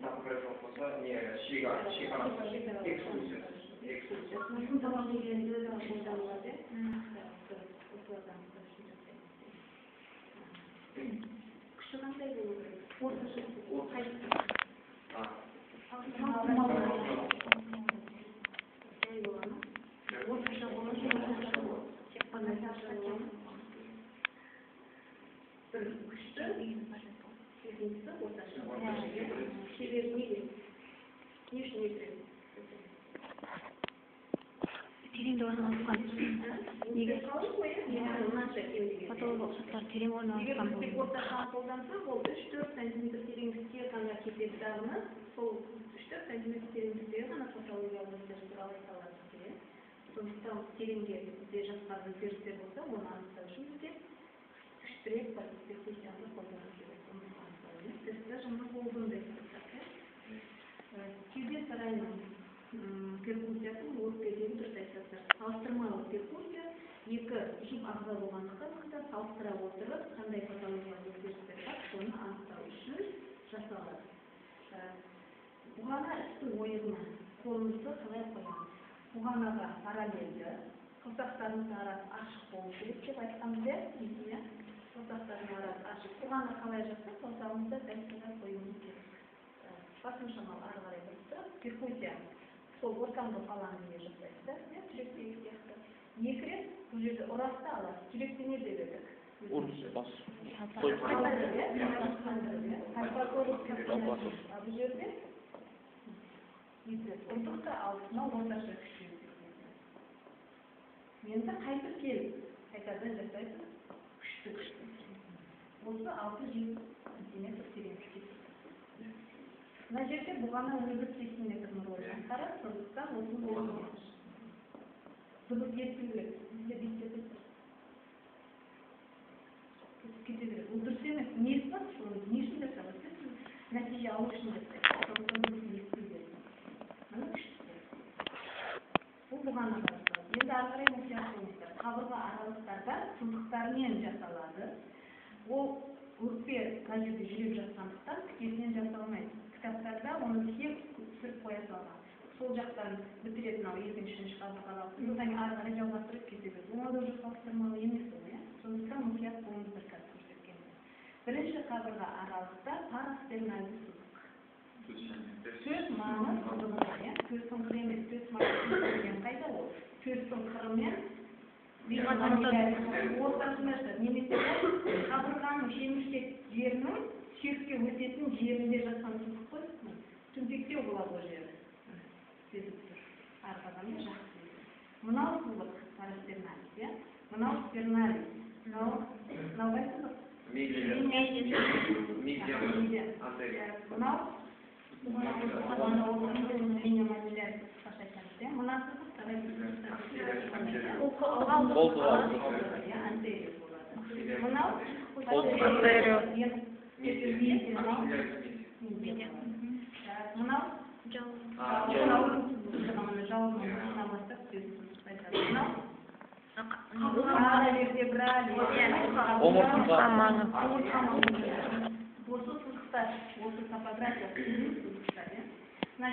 топографиялық болса, не шекарасы экскурсия. Күші қандай болу керек? Орташа. Тереңде орналасқан. Неге? Фотолог шарттар терең орналасқан болды. Егер орташа қолданса, ол 3-4 см тереңдікке ғана кетеді дағыны, сол 3-4 см тереңдіктегі ғана фотологиялық өзгеріс туралы айта алады. Сондықтан тереңге бізде жатқан өзгерістер болса, оны анықтау үшін бізде күштірек перкуссияны қолдану керек. Тестте жаңа болғандай кеуде сарайының перкуссиясын өкпедегі дұрыс айтасыздар. Салыстырмалы перкуссия екі жұп ағза болғандықтан салыстыра отырып, қандай патологиялық өзгерістер бар, соны анықтау үшін жасалады. Бұғана істің ойығына қолымызды қалай қоямыз? Бұғанаға параллельді, қылтақтарымыз арасы ашық болу керек деп айтқанымызда, қылтақтардың арасы ашық. Бұғана қалай жатса, қылтағымызда дәстүрге қоюымыз керек. Басым шамал ары қарай тұрып, перкуссия сол ортаңғы алаңында жасайды. Жүректегі сияқты. Екі рет бұл жерде ұрасты алады. Жүректе не деп едік? Бұл жерде ұрдықта алдысына орташа күші. Енді қайтып келіп, қайтадан жасайды күшті. Осы 6-7 см тереңдікке. Мына жерде бұғана 10-8 метр роль атқарады, сондықтан осы болуы. Дыбыс естілік, бізде беттетіп кете береді. Ол дұрыс емес. Несі бар? Не үшін жасалады? Нәтиже алу үшін жасайды. Сондықтан дұрыс естілік. Мұны күшті. Бұл бұғана жасалады. Енді ары қарай мұқият болыңыздар. Қабырға аралықтарда сызықтармен жасалады. Ол өкпе мына жерде жүрек жатқандықтан тікесінен жасалмайды. Кітаптарда оны тіке түсіріп қоя салған. Сол жақтан бітіретін ал екінші қабырғаға содан ары қарай жалғастырып кете береді. Оны да салыстырмалы емес ол, сондықтан мұқият болыңыздар қазір көрсеткенде. Бірінші қабырға аралықта парастернальды сызық. Сөз маңы сызығы, сөздің қыры емес, сөз маңы деген қайда ол? Сөздің қырымен ортасында немесе қабырғаның шеміршек жерінің сүйекке өтетін жерінде жатқан сызық қой. Түнтектеу болады ол жері. Сезіп тұр. Арқадамда жақсы. Мынау сызық парастерналис, мынау стерналис. Мынау қай сызық? Мынау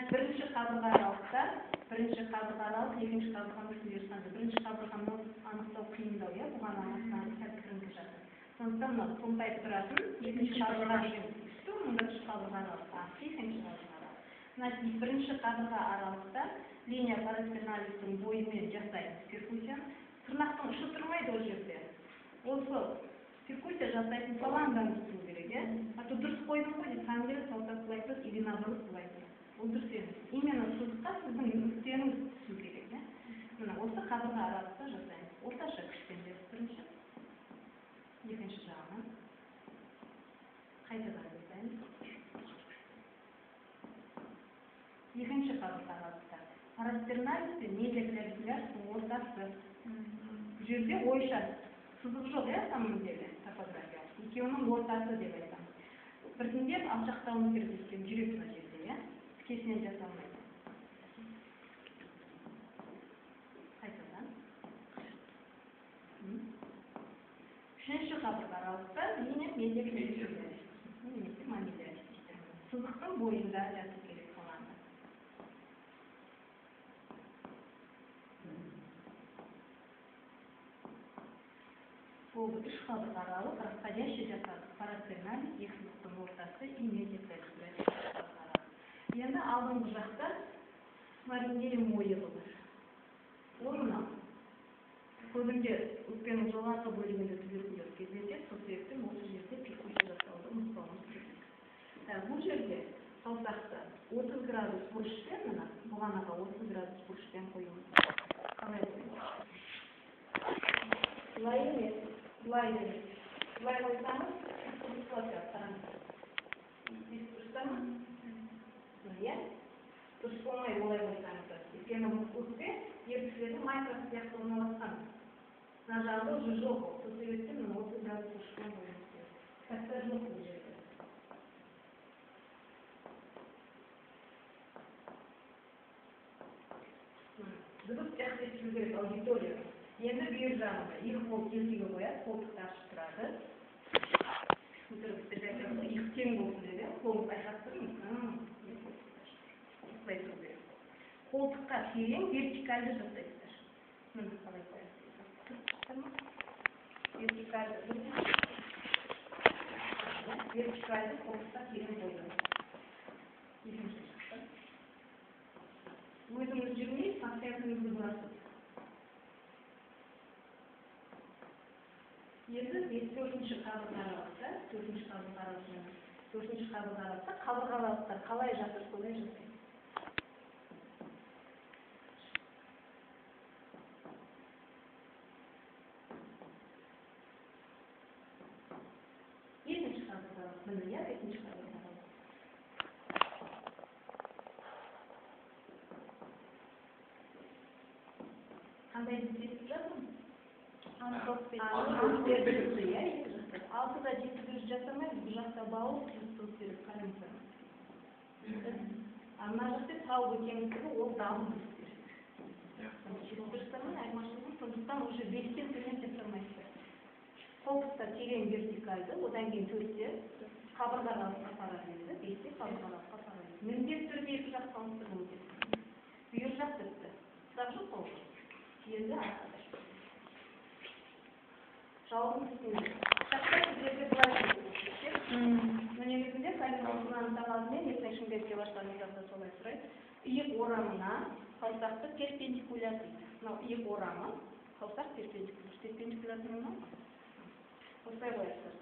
бірінші қабырға аралықта, бірінші қабырға аралық, екінші қабырғаны үстінде жатады. Бірінші қабырғаны анықтау қиындау, бұған анықтау сәттіріңкі жатыр. Сондықтан томтайып тұратын, екінші қабырға деген үсті, бірінші қабырға аралық, екінші қабырға аралық. Бірінші қабырға аралықта линия парастерналистің бойымен жасайды перкуссияны. Тырнақтың ұшы тұрмайды ол жерде. Осы перкуссия жасайтын фаланганы түсу керек, аты дұрыс қойдың ғой, самгелі салтақ бұлайтыз, или наоборот бұлайтыз. Ол дұрыс емес. Именно сызыққа сіздің нүктеңіз түсу керек. Мына осы қабырға аралықта жасаймыз. Орташа күшпен бірінші. Екінші жағынан. Қайтадан жасаймыз. Екінші қабырға аралықта. Парастерналисте медиаклавикуляр ортасы. Жерде ойша сызық жоқ, самом деле, топография. Екеуінің ортасы деп айтам. Біртіндеп алшақтауымыз керек екен жүрек мына жерде, тікесінен жасалмайды. Қайтадан. Үшінші қабырға аралықта линия медиаклавикуляр. Немесе мамилярис. бойында жату керек болғанда. Бұл үш қабырға аралық расходящий жасады. Парацерналь екі бұқтың ортасы ине деп айтылады. Енді алдыңғы жақта маринелем ойығы бар. Ол мынау. Көбінде өкпенің жоғарғы бөлігінде туберкулез кездеседі, сол себептен осы жерде перфузия жасауды ұмытпауымыз керек. Бұл жерде саусақты 30 градус бұрышпен, мына бұғанаға 30 градус бұрышпен қоюымыз. Қалай қоюымыз? Былай емес, былай емес. Былай қойсаңыз, дұрыс қараңыз. Дұрыста ма? Иә? Дұрыс болмай олай қойсаңыз. Өйткені өкпе ертістердің майкасы сияқты орналасқан. Мына жағында уже жоқ. Сол себептен 30 градус бұрышпен қоюымыз керек. Кітапта жоқ бұл жерде. Дұрыс жақсы естілу керек аудитория. Енді бүйір жағында екі қол келтеге қояды, қолтықты ашып тұрады. Иық тең болсын деді, қолыңызды айқап тұрыңыз. Осылай тұру керек. Қолтыққа терең вертикальды жасайсыздар. Қалай қоясыздар? Вертикальды. Вертикальды қолтыққа терең қойды. Екінші жақта. Өзіңіз жүрмей, пациентіңізді бұрасыз. Енді 4-ші қабырға аралықта, 4-ші қабырға аралықта, 4-ші қабырға аралықта қабырғалықтар қалай жатыр, солай жасайды. Екінші қабырға аралық, міне, иә, екінші қабырға аралық. Қандай дұрыс жатырмыз? Алтыда жеті дұрыс жасамайды, бұл жақта бауыр тұрыс керек қараңыздар. Ана жақта тауы кеңістігі ол дабыл дұрыс керек. Дұрыстармен айырмашылығы, сондықтан уже 5-тен төмен жасамайсыздар. Қолтықта терең вертикальды, одан кейін 4-те қабырғалыққа параллельді, 5-те қабырғалыққа параллельді. Міндетті түрде екі жаққа ауыстырғымыз керек. Бүйір жақ бітті. Сұрақ жоқ қол. Енді арқада. Жауабын түсінді. Шақта сіздерге бұлай көрсетеді. Негізінде калимасынан талабымен ертеңшімбетке баштарыңызда солай сұрайды. Иық орамына қаусақты перпендикуляр дейді. Мынау иық орамы, қаусақ перпендикуляр. Перпендикуляр мынау. Осылай қоясыздар.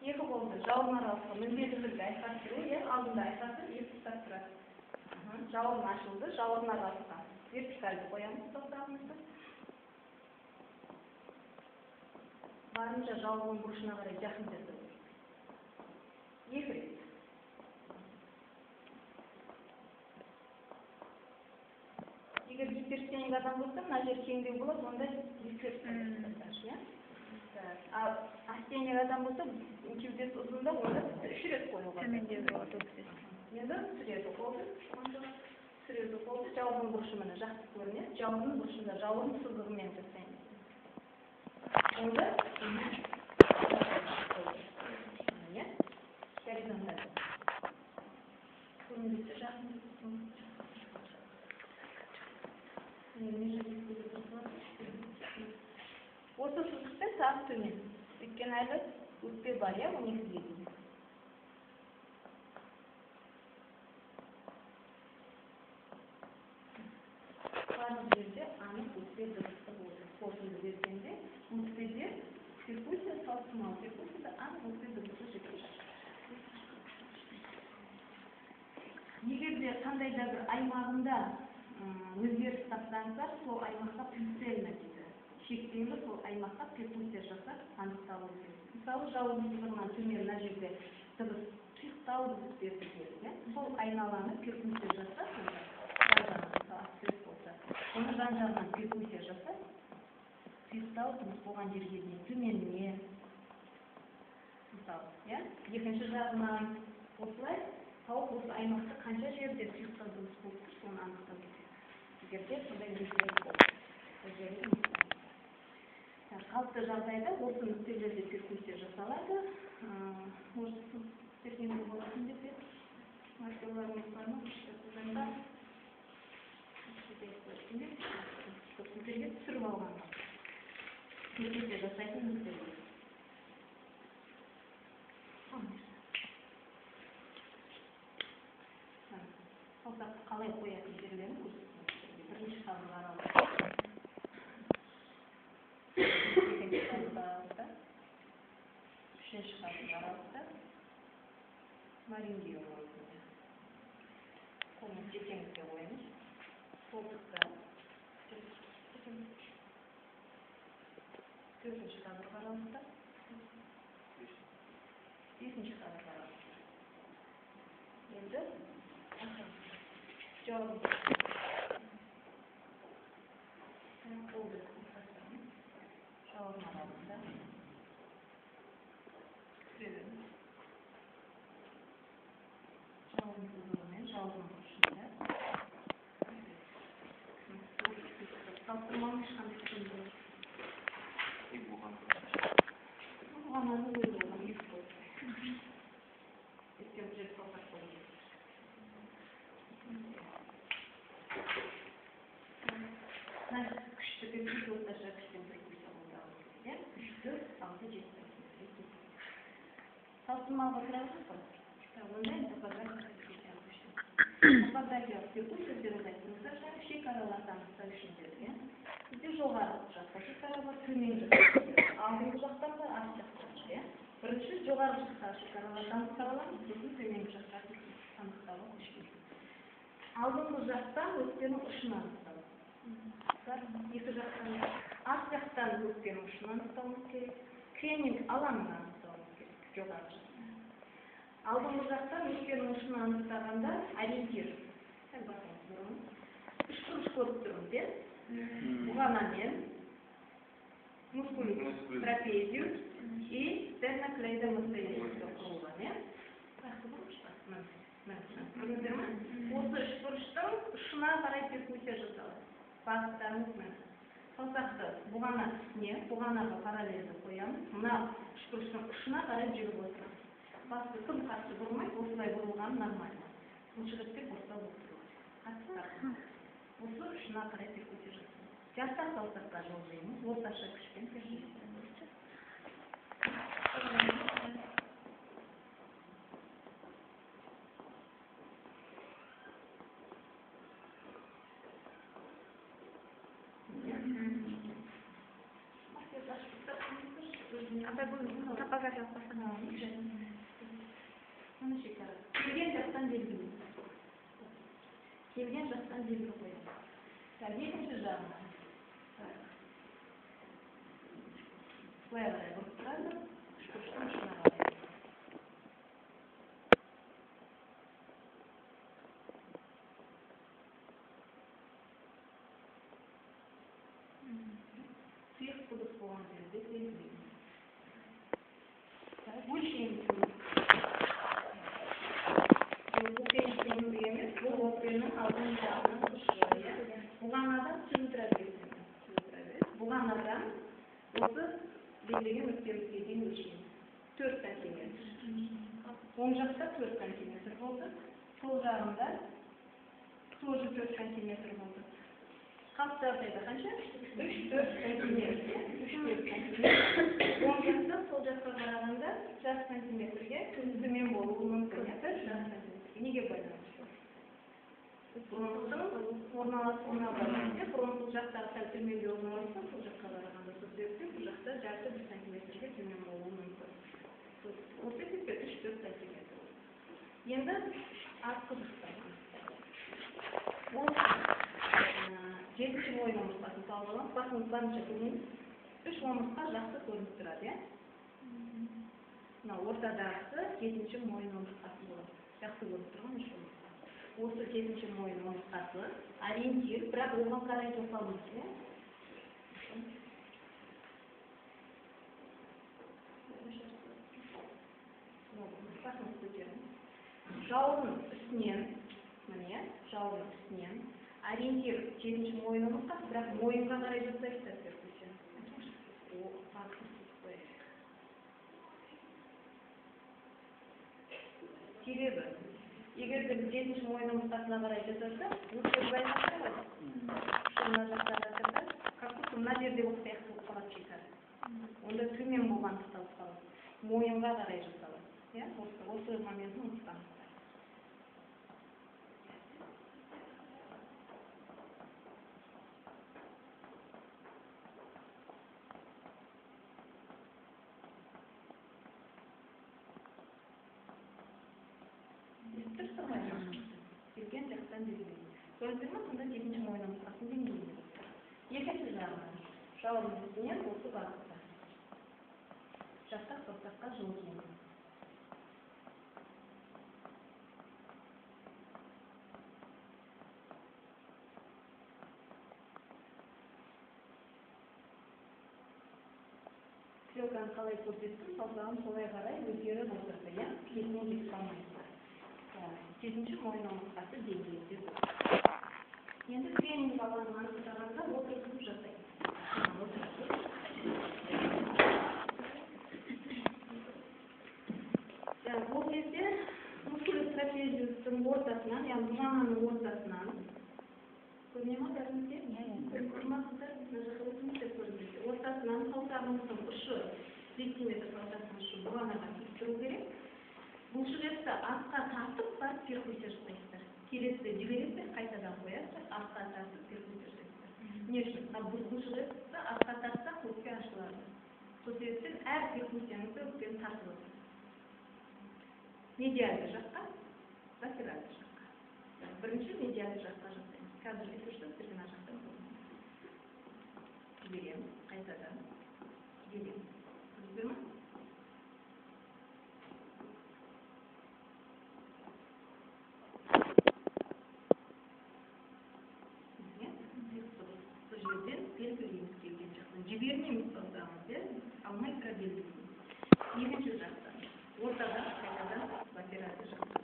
Екі болды. Жауын аралыққа міндетті түрде айқастыру, алдында айқастырып, екі ұстап тұрады. Жауын ашылды, жауын аралыққа вертикальді қоямыз тоқтағымызды. Барынша жауын бұрышына қарай жақын жасау. Екі рет. Егер гиперстеник адам болса, мына жер кеңдеу болады, онда гиперстеник. Ал астеник адам болса, кеудесі ұзында, онда 3 рет қоюға. Енді сүреді қолды, сүреді қолды, жауырын бұрышымына жақсы көрінеді, жауырын бұрышында жауырын сызығымен жасаймыз. Онда горизонталь. Көрінбесе жақын. Осы сызықпен тағы төмен. Өйткені әлі өкпе бар, 12-ге дейін. Барлық жерде анық өкпе дұрысты болды. Қосылды бергенде, өкпеде перфузия салқымал. Перфузияда анық өкпе дұрысты жетеді. Егер де қандай да бір аймағында өзгеріс тапсаңыздар, сол аймаққа прицельно дейді. Шектеулі сол аймаққа перфузия жасап, анықталу керек. Мысалы, жауын сызығынан төмен мына жерде дыбыс тұйықтау дыбыс беріледі. Сол айналаны перфузия жасап, жан-жағынан болса, оны жан-жағынан перфузия жасап, тұйықтау дыбыс болған жерге дейін төменіне, мысалы, екінші жағынан осылай, тауып осы аймақта қанша жерде тұйықтау дыбыс болып тұр, соны анықтау керек. Егер де сондай өзгеріс болды. қалыпты жағдайда осы нүктелерде перкуссия жасалады. Может, техника болатын десе, материалдарымыз бар ма? Кузанда нүктелерге түсіріп алған. Перкуссия жасайтын нүктелер. Саусақты қалай қоятын жерлерін көрсеткен. Бірінші қабырға аралықта. Екінші қабырға аралықта. Үшінші қабырға аралықта. Мариндей орналасында. Қолын жетеңізге қойыңыз. Қолтықта. Төртінші қабырға аралықта. Бесінші қабырға аралықта. Енді жауабы қолды қылсастырын жауабын аралығында түсіреді. Жауабын сызығымен жауабын бұрышында салыстырманың ешқандай түсінді. Бұған азы өзі оған ес болды. Естен жер салсақ болды. Күшті перкуссия, орташа күшті перкуссия қолданылады. Күшті 6-7 сантиметр. Салыстырмалы фотография. Ондай топографиялық перкуссия деп айтыңыздар, шекаралардан анықтау үшін берілген. Бізде жоғары жақта шекара бар, төмен жақта. Алдыңғы жақтан ба, арт жақтан ба? Бірінші жоғары жақтағы шекаралардан қаралады, сосын төменгі жақтағы анықтауға көшкен. Алдыңғы жақтан өкпенің ұшын анықтау. Екі жақтан, арт жақтан өкпенің ұшын анықтауымыз керек. Кренинг алаңын анықтауымыз керек, жоғары жақтан. Алдыңғы жақтан өкпенің ұшын анықтағанда ориентир. Үшкіріш көріп тұрмыз, бұғанамен, мускулус трапезиус и стенноклейдомастеидеозды құрылған. Осы үшкіріштің ұшына қарай перкуссия жасалады. Бағыттарымыз мен. Саусақты бұғана үстіне, бұғанаға параллельді қоямыз. Мына үшкіріштің ұшына қарай жүріп отырамыз. Басты тым қатты бұрмай, осылай бұрылған нормально. Бұлшығытпен осылай отыру. Осы ұшына қарай перкуссия жасалады. Жарта саусаққа жылжимыз, орташа күшпен перкуссия. Топографиялық басқармалар. Оны шекара. Келген жақтан белгілі. Келген жақтан белгілі қоямыз. Екінші жағынан. Былай қарай бұрып тұрады. Үшкіріштің ұшына қарай. Сұйық құдық болған жерде белгілейміз. Өлшейміз. Бұл өкпенің алдын жағынан ұшырайды. Бұғанадан сютрабез. Бұғанадан осы белгілеген өкпемізге дейін өлшейміз. 4 сантиметр. Оң жақта 4 сантиметр болды. Сол жағында тоже 4 сантиметр болды. Қалыпты жағдайда қанша? 3-4 сантиметр. Оң жақта сол жаққа қарағанда 1 сантиметрге төмен болуы мүмкін. 1 сантиметр. Неге байланысты? Бронхтың орналасуына байланысты. Бронхтың жақтағы сәл төменге орналасса, сол жаққа қарағанда сол себепті бұл жақта 1 сантиметрге төмен болуы мүмкін. Осы себепті 3-4 сантиметр. Енді артқы жақтан. Ол 7-ші мойын омыртқасын талдыған, басыңыз барынша көріңіз. 3 омыртқа жақсы көрініп тұрады. Ортадағысы 7-ші мойын омыртқасы болады. Жақсы көріп тұрған 3 омыртқа. Осы 7-ші мойын омыртқасы ориентир, бірақ оған қарай жасалмыз. Басыңыз көтеріңіз. Жауырын үстінен, міне, жауырын үстінен ориентир 7-ші мойын омыртқасы, бірақ мойынға қарай жасайсыздар перкуссияны. Себебі, егер де біз 7-ші мойын омыртқасына қарай жасаса, өтпек байқаса ғой. Шына жасағанда, как будто мына жерде ол сияқты болып қалады шекара. Онда төмен болғандықтан қалады. Мойынға қарай жасалады. Осы моментін ұмытпаңыздар. Келген жақтан берген. Көрдіңіз ме, сонда 7-ші мойын омыртқасын деңгейінде. Екінші жағынан жауырын үстінен осы бағытта. Жастақ саусаққа жылжуы. Стрелканы қалай көрсеттім, саусағым солай қарай өзгеріп отырды, иә? Кетіне кетіп қалмайсыздар. 7-ші мойын омыртқасы деңгейінде. Енді тренинг алаңынан жасағанда отырғызып жасаймыз. Бұл кезде мускулус трапециустың ортасынан, яғни бұғананың ортасынан, көріне ма бәріңізде? Көрмақсыздар, мына жақта өзіңізде көрінеді. Ортасынан саусағымыздың ұшы, сантиметр саусақтың ұшы бұғанаға тиіп тұру керек. Бұл жүректі артқа тартып, барып перкуссия жасайсыздар. Келесіде жібересіздер, қайтадан қоясыздар, артқа тартып перкуссия жасайсыздар. Не үшін? Бұл жүректі артқа тартсақ, өкпе ашылады. Сол себептен әр перкуссияңызды өкпені тартып отырсыз. Медиальды жаққа, латеральды жаққа. Бірінші медиальды жаққа жасаймыз. Қазір ескерсіз берген жақтан көрінеді. Жібереміз, қайтадан жібереміз. Көрдіңіздер ме? Жібермейміз саусағымызды, алмай тұра белгілейміз. Екінші жақтан, ортадан, қайтадан латеральды жаққа.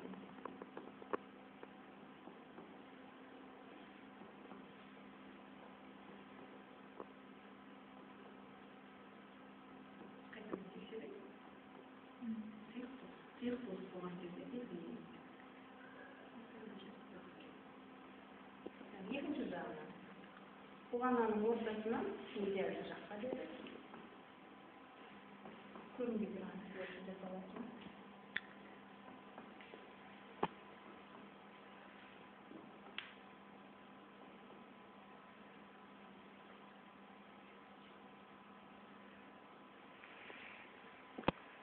Қайтадан тексерейік. Тұйық бос болған жерде белгілейміз. Екінші жағынан. Бұғананың ортасынан медиальды жаққа береді. Көрінбей тұрған сөзді жасалатын.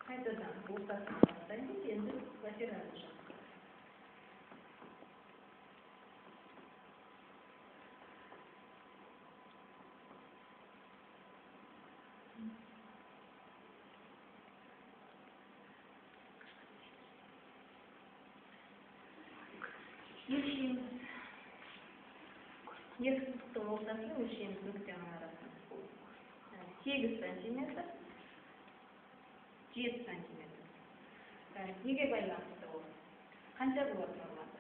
Қайтадан ортасынан бастаймыз, енді латеральды жаққа. Өлшейміз. Екі сызықтың ортасын өлшейміз нүктенің арасын. 8 сантиметр, 7 сантиметр. Неге байланысты ол? Қанша болады нормасы?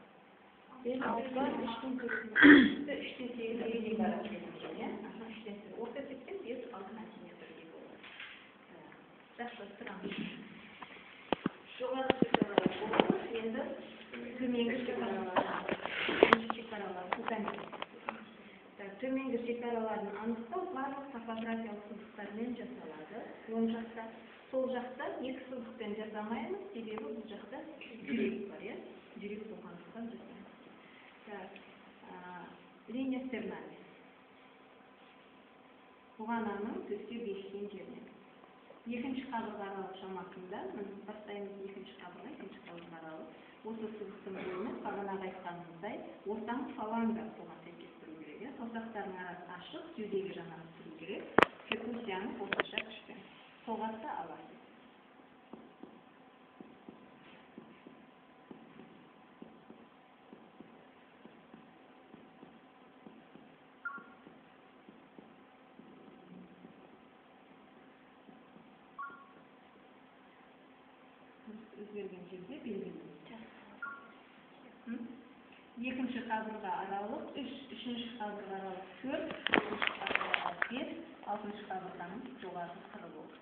3-тен 8-ге дейін барады келген. 3-тен 8. Орта есеппен 5-6 сантиметрге болады. Жақсы тұрамыз. Жоғары шекаралар болды, енді төменгі шекаралар. Төменгі шекараларын анықтау барлық топографиялық сызықтармен жасалады. Оң жақта, сол жақта екі сызықпен жасамаймыз, себебі бұл жақта жүрек бар, иә? Жүрек болғандықтан жасаймыз. Линия стерналис. Бұғананың төске бешкен жерінен. Екінші қабырға аралық шамасында, бастаймыз екінші қабырға аралық. Осы сызықтың бойымен бағанағы айтқанымыздай, ортаң фаланга соған сәйкес тұру керек. Саусақтардың арасы ашық, кеудеге жанары тұру керек. Перкуссияны осынша күшпен. Соғатта аласыз. Өзгерген жерде белгілейміз. Екінші қабырға аралық, үшінші қабырға аралық 4, үшінші қабырға 1, 6-cı qabırğanın joğarғы qırığı olur.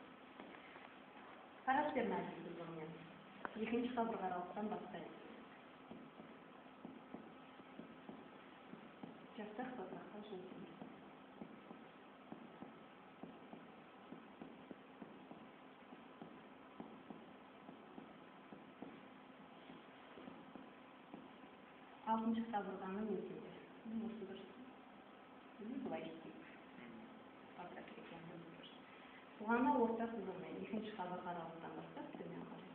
Qarab verməlisiniz sızığымен. 2-ci qabırğa aralıqdan başlayın. Cəftək qabraqda uzun. Altıncı qabırğanın özündə. Nasıldır? Bulay istəyik. Qabırğa kirəkləndə olur. Buğana orta sızılmayın. 2-ci qabırğa aralıqdan başlayıb dünya qalır.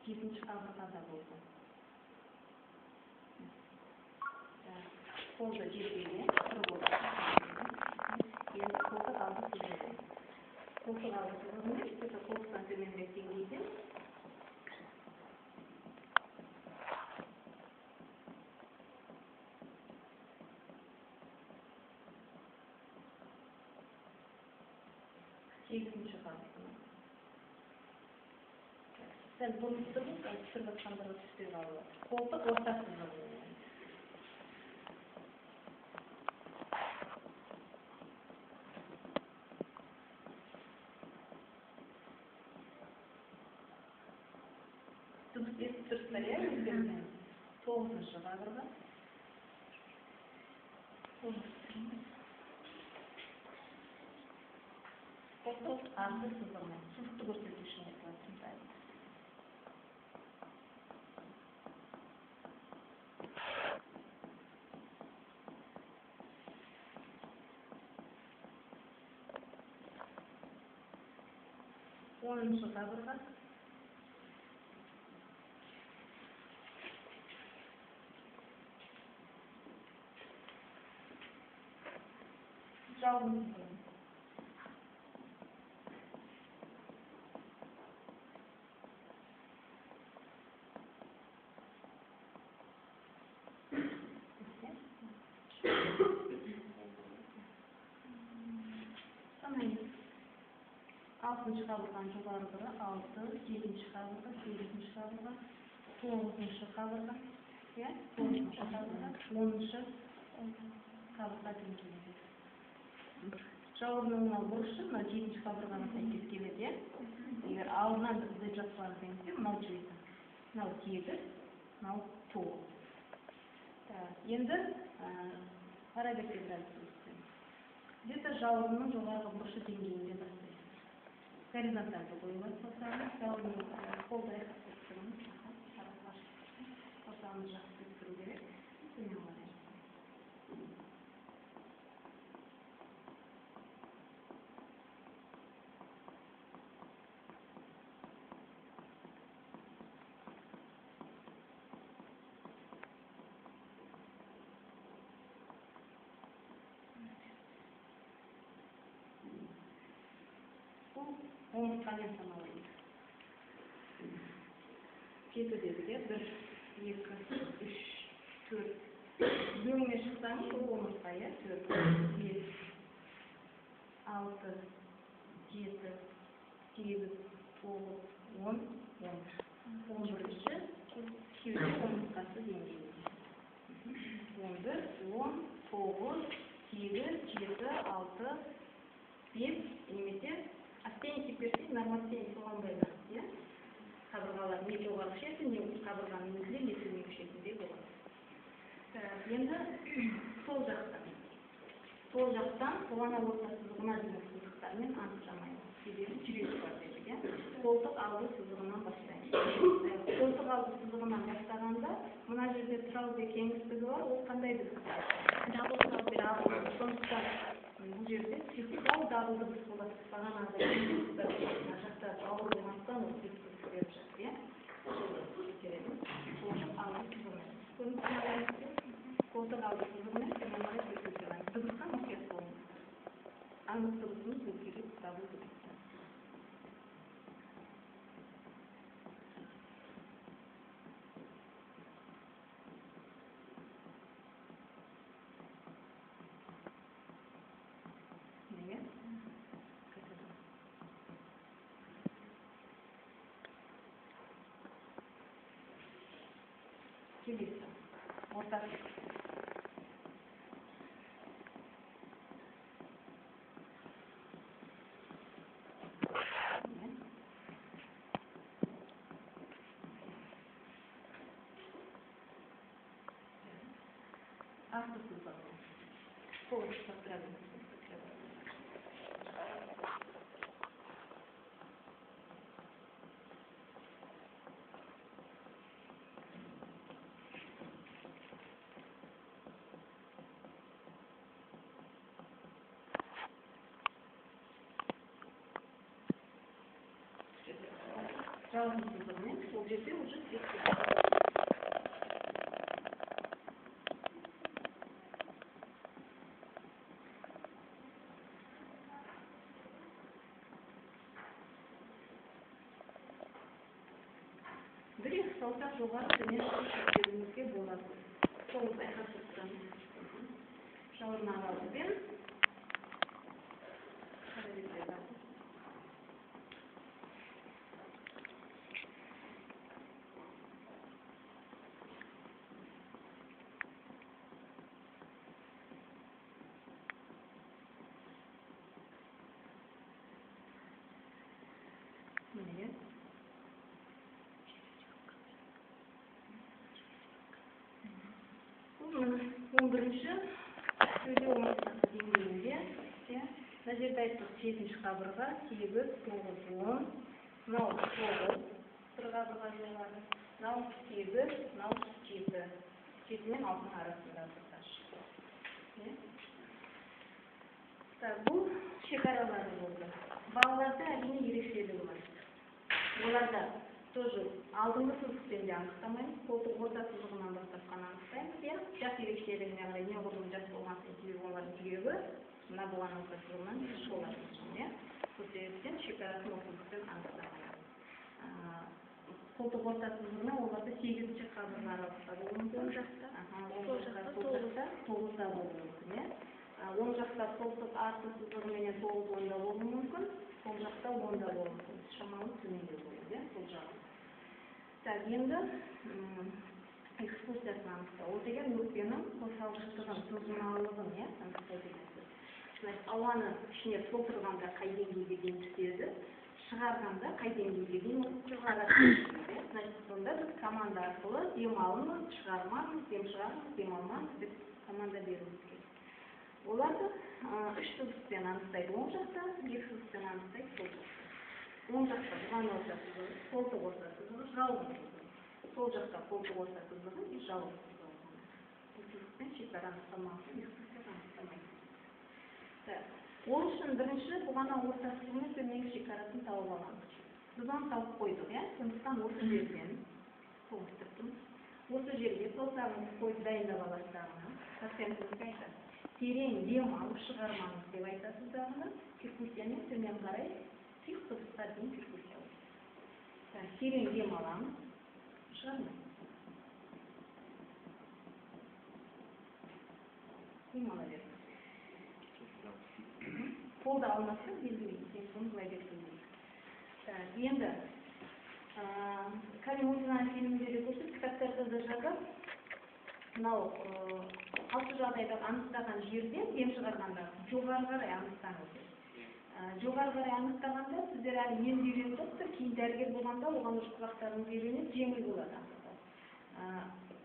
Yedinci qabırğada oldu. Kolda ciddiyle, kırık yani kolda kaldı sızıldı. Kolda kaldı sızıldı. İşte koldan dönmesindeydi. Yedinci qabırğada. Sen bunu tutup, sırvat kandırıp üstüne alıyor. Kolda orta sızıldı. Sırtlarıya yüzlerine. 9-cı qabırğa. Kolda ardı sızılma. Sızıqlı gösterişini yapıyorsun zaten. Onuncu qabırğa. Жалғыз Altıncı qabırğanın joğargıları 6, 7-ci qabırğa, 8-ci qabırğa, 9-cu qabırğa, 9-cu qabırğa, 10-cu qabırğa dengeydi. Жауырынына бұрышы, мына 7-ci qabırğana сәйкес келеді. Егер алдынан бізде жатқан деңгейде мынау жүреді. Мынау 7, мынау 9. Енді парабетке біраз өтсін. Где-то жауырынның жоғарғы бұрышы деңгейінде бастайды. Горизонтальді қойылады қосамыз, жауырынның қолдай қастырымыз, қосамыз жақсы тұру керек. Төмен қарай. Омыртқамен саналайды. Жеті дедік, 1, 2, 3, 4. Бөліңе шықсаңыз, ол омыртқа, 4, 5, 6, 7, 8, 9, 10, 11-ші, кеуде омыртқасы деңгейінде. 11, 10, 9, 8, 7, 6, 5, немесе Астенетик берсек, нормастенетик болғандайда, қабырғалар не жоғары шетінде, қабырғаның өзінде не төмен шетінде болады. Енді сол жақтан бұғана орта сызығына дейін сызықтармен анықтамайды. Себебі жүрегі бар дедік, қолтық алды сызығынан бастаймыз. Қолтық алды сызығынан бастағанда, мына жерде тұралды кеңістігі бар, ол қандай дыбыс? Сондықтан бұл жерде сүйіктау дабыл дыбыс болады. Бағанағы жақта ауыр болғандықтан ол сүйіктік беріп жатыр. Қолтық алды сызығымен. Қолтық алды сызығымен сызығымен сөйлейді. Дыбысқа мұқият болыңыз. Аңыз дыбысымыз өзгеріп дабыл дыбыс. келесі. Ортасы. Асты сызығы. Сол ұштастырады. Жалғыз сызығымен ол жерде уже бір-екі салсақ жоғары төмен шектерімізге болады. Сол байқасыздан жауырынағалықпен он бірінші сөйлеу мақсаты деңгейінде мына жерде айттық 7-ші қабырға 8, 9, 10, мынау 9 бір қабырға жоғары, мынау 8, мынау 7, 7 мен 6-ның арасындағы таш. Бұл шекаралары болды. Балаларда әрине ерекшелігі бар. Оларда тоже алдыңғы сызықпен де анықтамаймыз, қолтық орта сызығынан бастап қана анықтаймыз. Жас ерекшелігіне қарай неғұрлым жас болған себебі олардың жүрегі мына болған орта сызығынан болады. Сол себептен шекарасын осы сызықпен анықтамаймыз. Қолтық орта сызығына оларда 8-ші қабырға аралықта болуы мүмкін. Оң жақта сол жақта 9-да болуы мүмкін. Оң жақта қолтық арты сызығыменен 9-10-да болуы мүмкін. Сол жақта 10-да болуы мүмкін. Шамалы төменде болады, сол жағы. Енді экскурсиясын анықтау. Ол деген өкпенің қозғалғыштығын, созылмалылығын анықтайды. Ауаны ішіне толтырғанда қай деңгейге дейін түседі, шығарғанда қай деңгейге дейін шығарады. Сонда біз команда арқылы дем алыңыз, шығармаңыз, дем шығарыңыз, дем алмаңыз деп команда беруіміз керек. Оларды 3 сызықпен анықтайды оң жақта, 2 сызықпен анықтайды сол жақта. Оң жақта бұған орта сызығы, қолтық орта сызығы, жалғыз сызығы. Сол жақта қолтық орта сызығы и жалғыз сызығы. Бұл сызықпен шекара анықтамасы, экскурсия анықтамайды. Ол үшін бірінші бұған орта сызығының төменгі шекарасын тауып аламыз. Біз оны тауып қойдық, сондықтан осы жерден толықтырдым. Осы жерге саусағыңызды қойып дайындап аласыз дағыны. Пациентіңізге айтасыз. Терең дем алып шығармаңыз деп айтасыз дағыны. Перкуссиямен төмен қарай сүйік сызыққа дейін перкуссия olur. Терең дем аламыз, шығармаймыз. Дем ала беріңіз. Қолды алмаса белгілейді, соны былай берсеңіз. Енді Калимулдин фильмдері көрсет, кітаптарда да жазып, мынау қалыпты жағдайда анықтаған жерден дем шығарғанда жоғары қарай анықтаңыз. Жоғары қарай анықтағанда сіздер әлі енді үйреніп тұрсыздар, кейін дәрігер болғанда оған үш құлақтарыңыз үйреніп жеңіл болады.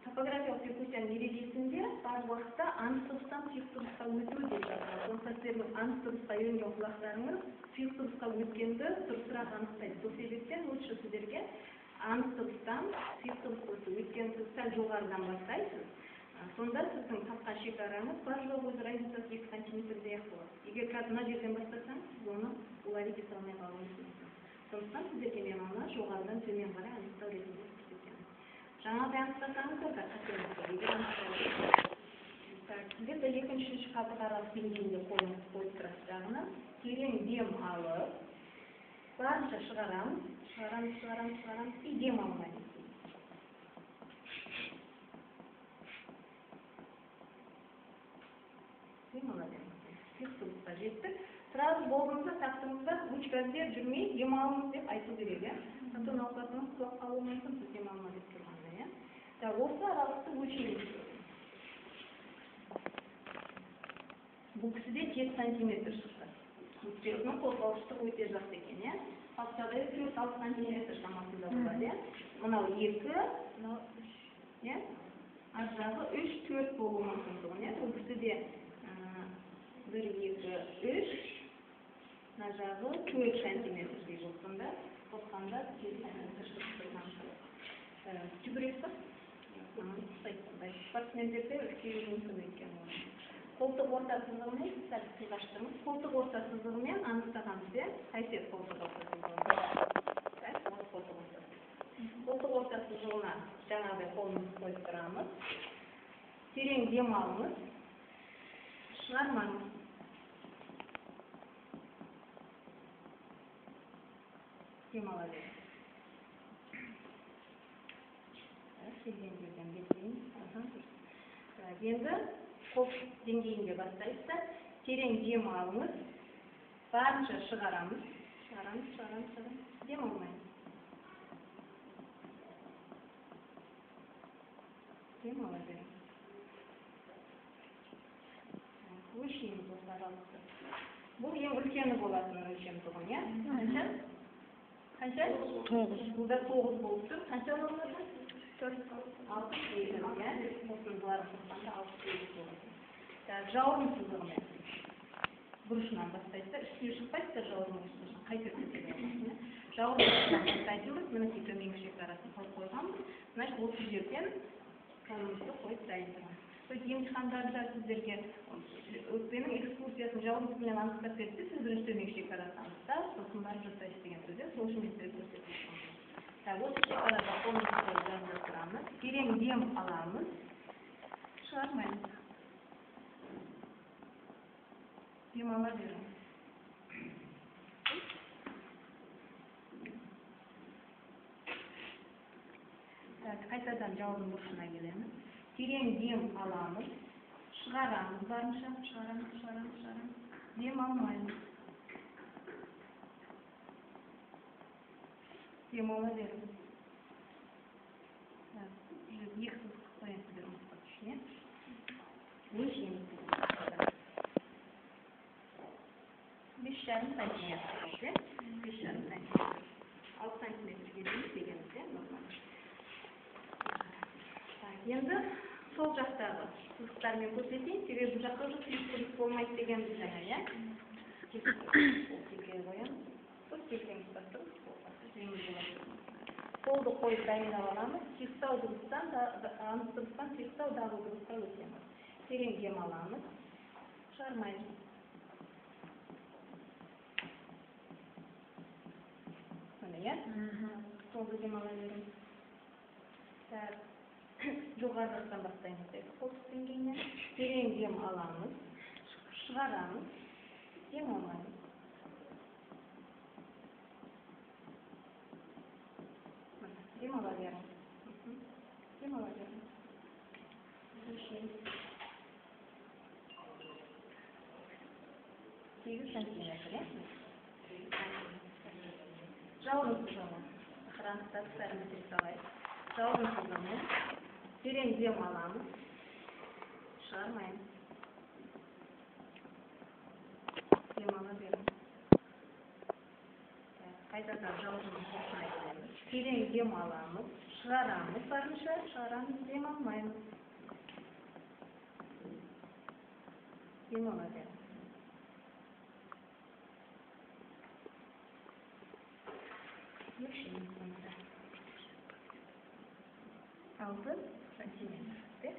Топографиялық перкуссияның ережесінде бар уақытта анық дыбыстан сұйық дыбысқа өту деп жатыр. Сондықтан сіздердің анық дыбысқа үйренген құлақтарыңыз сұйық дыбысқа өткенді дұрысырақ анықтайды. Сол себептен лучше сіздерге анық дыбыстан сұйық дыбысқа өту. Өйткені сіз сәл жоғарыдан бастайсыз. Сонда сіздің тапқан шекараңыз бар жоқ өзі разницасы 2 сантиметрдей болады. Егер қазір мына жерден бастасаңыз, сіз оны уловить ете алмай қалуыңыз мүмкін. Сондықтан сіздерге мен оны жоғарыдан төмен қарай анықтау ретінде көрсетемін. Жаңағыдай анықтасаңыздар да қателесіңіздер. Егер анықтасаңыздар. Сіздер де 2-3 қабырға аралық деңгейінде қолыңызды қойып тұрасыз жағына. Терең дем алып, барынша шығарамыз и дем алмайды. Жеттік. Сразу болғымызда тақтыңызда ручка іздеп жүрмей, дем алыңыз деп айту керек. Сонда науқасыңыз құлап қалуы мүмкін, сіз дем алма деп тұрғанда. Осы аралықты өлшейміз. Бұл кісіде 7 сантиметр шықты. Жүрегінің қозғалыштығы өте жақсы екен, иә? Қалыптағы 4-6 сантиметр шамасында болады, иә? Мынау 2, мынау 3, иә? Ар жағы 3-4 болуы мүмкін тұғын, иә? Бұл кісіде 1, 2, 3, мына жағы 4 сантиметрдей болсын да, қосқанда 7 сантиметр шығып тұрған. Жүгіресіз ба? Спортсмендерде үлкеюі мүмкін екен. Қолтық орта сызығымен, сәл қиғаштырмыз. Қолтық орта сызығымен анықтағанбыз, иә? Қайтеді қолтық орта сызығымен. Қолтық орта сызығына жаңағыдай қолымызды қойып тұрамыз. Терең дем алыңыз. Шығармаңыз. Дем ала беріңіз. Келген жерден белгілейміз. Енді қол деңгейінде бастайыз. Терең дем алыңыз. Барынша шығарамыз. Шығарамыз. Дем алмаймыз. Дем ала беріңіз. Өлшейміз осы аралықты. Бұл ең үлкені болатын өлшем тұғын, иә? Қанша? 9. Бұлда 9 болып тұр. Қанша болмады? 68, иә? Осындылары қосқанда 68 болады. Жауырын сызығымен бұрышынан бастайсыздар. Үстіне шықпайсыздар жауырын бұрышынан. Қайтып көтере алмайсыз. Жауырын бұрышынан бастайтынбыз. Мінекей төменгі шекарасын қойып қойғанбыз. Значит, осы жерден қолымызды қойып дайын тұрамыз. Емтихандарда сіздерге өкпенің экскурсиясын жауырын сызығымен анықтап берді. Сіз бірінші төменгі шекарасын анықтап, сосын барып жасайсыз деген сөз. Сол үшін мен сіздерге көрсетіп отырмын. Осы шекарада қолымызды қойып дайындап тұрамыз. Терең дем аламыз. Шығармаймыз. Дем ала беріңіз. Қайтадан жауырын бұрышына келеміз. Терең дем аламыз. Шығарамыз барынша. Шығарамыз. Дем алмаймыз. Дем ала беріңіз. Екі сызық қоясыз беріңіз. Өлшейміз. 5,5 сантиметр. 5,5 сантиметр. 6 сантиметрге дейін дегеніміз, нормально. Енді сол жақтағы сызықтармен көрсетейін. Себебі бұл жаққа жүз болмайды дегеніміз жаңа, иә? Tekeye koyalım. Bu tekemiz bastık. Kolda koyup dayında alamız. Çiftsav duruştan, anıstırıktan çiftsav dağlı duruşta ötemiz. Terin gem alamız. Şarmayız. Böyle ya? Kolda gem alıyorum. Yukarıdan başlayınız. Koltuk dengeyine. Terin gem alamız. Шығарамыз. Дем алмаймыз. Дем ала беріңіз. Дем ала беріңіз. Өлшейміз. 8 сантиметр, иә? Жауырын сызығы. Қырандықтар бәрімізді салайық. Жауырын сызығымен терең дем аламыз. Шығармаймыз. Дем ала беріңіз. Қайтадан жауырынның бұрышына келеміз. Терең дем аламыз. Шығарамыз барынша. Шығарамыз. Дем алмаймыз. Дем ала беріңіз. Өлшейміз бұнда. 6 сантиметр.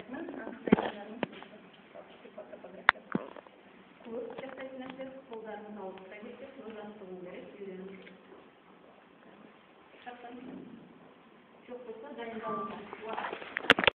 Мен анықтайтындарымыз фотография. Көп жасайтын нәрсе қолдарыңыз ауызға кетсе, жаттығу керек, үйреніп. Жоқ болса, дайындалуға.